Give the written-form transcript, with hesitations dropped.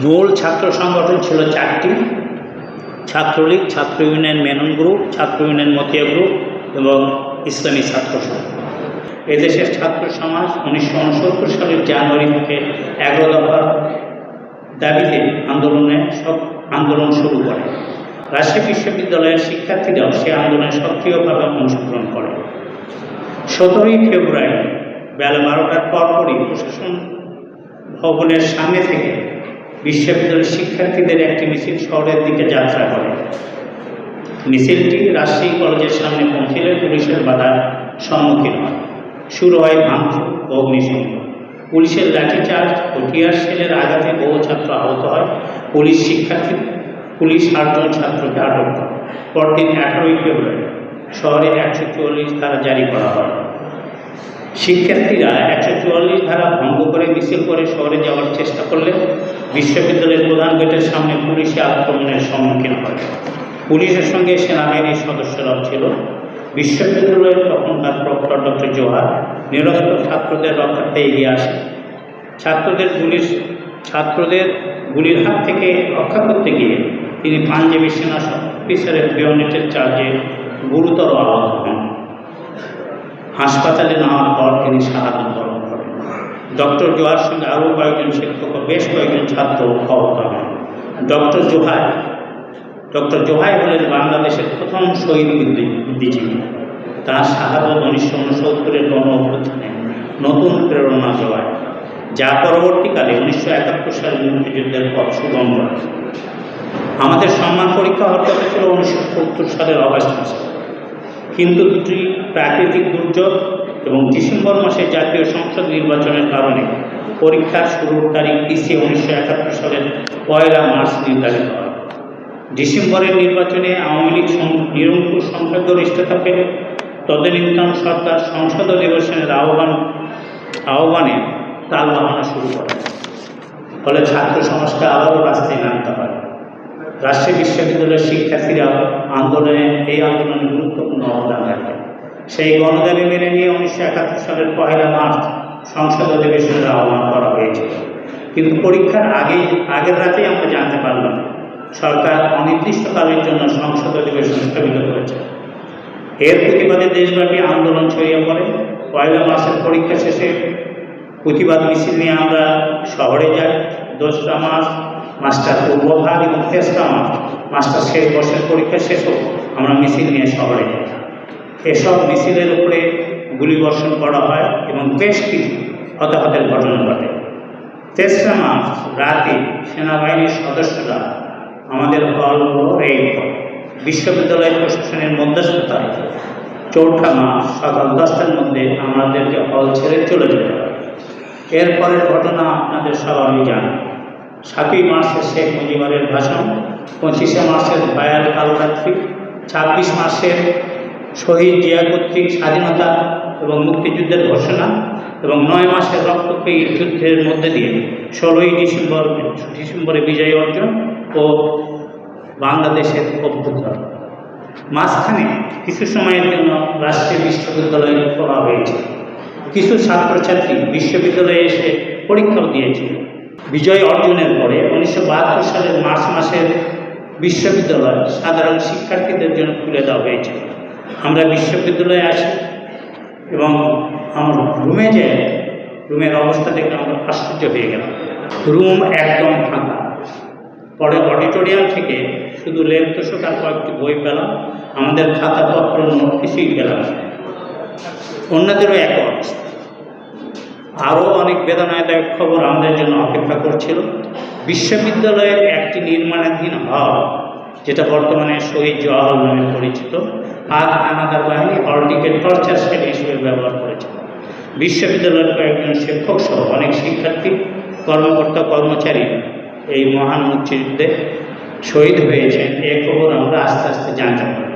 মূল ছাত্র সংগঠন ছিল চারটি: ছাত্রলীগ, ছাত্র ইউনিয়ন মেনন গ্রুপ, ছাত্র ইউনিয়ন মতিয়া গ্রুপ এবং ইসলামী ছাত্র সংঘ। এদেশের ছাত্র সমাজ 1969 সালের জানুয়ারি থেকে 11 দফার দাবিতে আন্দোলন শুরু করে। রাজশাহী বিশ্ববিদ্যালয়ের শিক্ষার্থীরাও সে আন্দোলনে সক্রিয়ভাবে অংশগ্রহণ করে। 17 ফেব্রুয়ারি বেলা 12টার পরপরই প্রশাসন ভবনের সামনে থেকে বিশ্ববিদ্যালয়ের শিক্ষার্থীদের একটি মিছিল শহরের দিকে যাত্রা করে। মিছিলটি রাজশাহী কলেজের সামনে পৌঁছলে পুলিশের বাধার সম্মুখীন হয়। শুরু হয় ভাঙচুর ও অগ্নিসংযোগ। পুলিশের লাঠিচার্জ ও টিয়ার শেলের আঘাতে বহু ছাত্র আহত হয়। পুলিশ 8 জন ছাত্রকে আটক করে। পরদিন 18 ফেব্রুয়ারি শহরে 144 ধারা জারি করা হয়। শিক্ষার্থীরা 144 ধারা ভঙ্গ করে মিছিল করে শহরে যাওয়ার চেষ্টা করলে বিশ্ববিদ্যালয়ের প্রধান গেটের সামনে পুলিশি আক্রমণের সম্মুখীন হয়। পুলিশের সঙ্গে সেনাবাহিনীর সদস্যরাও ছিল। বিশ্ববিদ্যালয়ের তখনকার প্রক্টর ডক্টর জোহার নিরস্ত্র ছাত্রদের রক্ষার্থে এগিয়ে আসে। ছাত্রদের গুলির হাত থেকে রক্ষা করতে গিয়ে তিনি পাঞ্জাবি সেনা অফিসারের বেয়নেটের চার্জে গুরুতর আহত হন। হাসপাতালে নেওয়ার পর তিনি শাহাদাত বরণ করেন। ডক্টর জোহার সঙ্গে আরও কয়েকজন শিক্ষক ও বেশ কয়েকজন ছাত্র আহত হন। ডক্টর জোহাই হলেন বাংলাদেশের প্রথম শহীদ বুদ্ধিজীবী। তার শাহাদাত 1969-এর গণ অভ্যুত্থানে নতুন প্রেরণা জোগায়, যা পরবর্তীকালে 1971 সালে মুক্তিযুদ্ধের পথ সুগম করে। আমাদের সম্মান পরীক্ষা হওয়ার কথা ছিল 1970 সালের অগাস্ট মাসে, কিন্তু দুটি প্রাকৃতিক দুর্যোগ এবং ডিসেম্বর মাসে জাতীয় সংসদ নির্বাচনের কারণে পরীক্ষার শুরুর তারিখ পিছিয়ে 1971 সালের 1 মার্চ নির্ধারিত হয়। ডিসেম্বরের নির্বাচনে আওয়ামী লীগ নিরঙ্কুশ সংখ্যাগরিষ্ঠতা পেলে তদানীন্তন সরকার সংসদ অধিবেশনের আহ্বানে তাল বাহানো শুরু করে। ফলে ছাত্র সমাজকে আবারও রাস্তায় নামতে হয়। রাজশাহী বিশ্ববিদ্যালয়ের শিক্ষার্থীরা এই আন্দোলনে গুরুত্বপূর্ণ অবদান রাখে। সেই গণদাবি মেনে নিয়ে 1971 সালের 1 মার্চ সংসদ অধিবেশনের আহ্বান করা হয়েছিল। কিন্তু পরীক্ষার আগের রাতেই আমরা জানতে পারলাম সরকার অনির্দিষ্টকালের জন্য সংসদ অধিবেশন স্থগিত করেছে। এর প্রতিবাদে দেশব্যাপী আন্দোলন ছড়িয়ে পড়ে। 1 মার্চের পরীক্ষা শেষে প্রতিবাদ মিছিল নিয়ে আমরা শহরে যাই। 2রা মার্চ মাস্টার পূর্বভাগ এবং 3রা মার্চ মাস্টার শেষ বর্ষের পরীক্ষা শেষও আমরা মিছিল নিয়ে শহরে যাই। এসব মিছিলের উপরে গুলিবর্ষণ করা হয় এবং বেশ কিছু হতাহতের ঘটনা ঘটে। 3রা মার্চ রাতে সেনাবাহিনীর সদস্যরা আমাদের হলগুলো রেড করে। বিশ্ববিদ্যালয় প্রশাসনের মধ্যস্থতায় 4ঠা মার্চ সকাল 10টার মধ্যে আমাদেরকে হল ছেড়ে চলে যেতে হয়। এরপরের ঘটনা আপনাদের সবাই জানেন। 7ই মার্চের শেখ মুজিবের ভাষণ, 25শে মার্চের বায়াল কালরাত্রি, 26 মার্চের শহীদ জিয়া কর্তৃক স্বাধীনতা এবং মুক্তিযুদ্ধের ঘোষণা এবং 9 মাসের রক্তক্ষয়ী যুদ্ধের মধ্যে দিয়ে 16ই ডিসেম্বরে বিজয় অর্জন ও বাংলাদেশের অভ্যুত্থান। মাঝখানে কিছু সময়ের জন্য রাজশাহী বিশ্ববিদ্যালয়ে খোলা হয়েছে। কিছু ছাত্রছাত্রী বিশ্ববিদ্যালয়ে এসে পরীক্ষাও দিয়েছিল। বিজয় অর্জনের পরে 1972 সালের মার্চ মাসের বিশ্ববিদ্যালয় সাধারণ শিক্ষার্থীদের জন্য খুলে দেওয়া হয়েছিল। আমরা বিশ্ববিদ্যালয়ে আসি এবং আমার রুমে যে রুমের অবস্থা দেখে আমরা আশ্চর্য হয়ে গেলাম। রুম একদম ফাঁকা। পরে অডিটোরিয়াম থেকে শুধু লেপ তোষক আর কয়েকটি বই পেলাম। আমাদের খাতাপত্র নোট কিছুই পেলাম। অন্যদেরও এক অবস্থা। আরও অনেক বেদনাদায়ক খবর আমাদের জন্য অপেক্ষা করছিল। বিশ্ববিদ্যালয়ের একটি নির্মাণাধীন হল, যেটা বর্তমানে শহীদ জওয়াহর নামে পরিচিত, আর হানাদার বাহিনী হলটিকে টর্চার সেট হিসেবে ব্যবহার করেছিল। বিশ্ববিদ্যালয়ের কয়েকজন শিক্ষক সহ অনেক শিক্ষার্থী, কর্মকর্তা, কর্মচারী এই মহান মুক্তিযুদ্ধে শহীদ হয়েছেন। এ খবর আমরা আস্তে আস্তে জানতে পারি।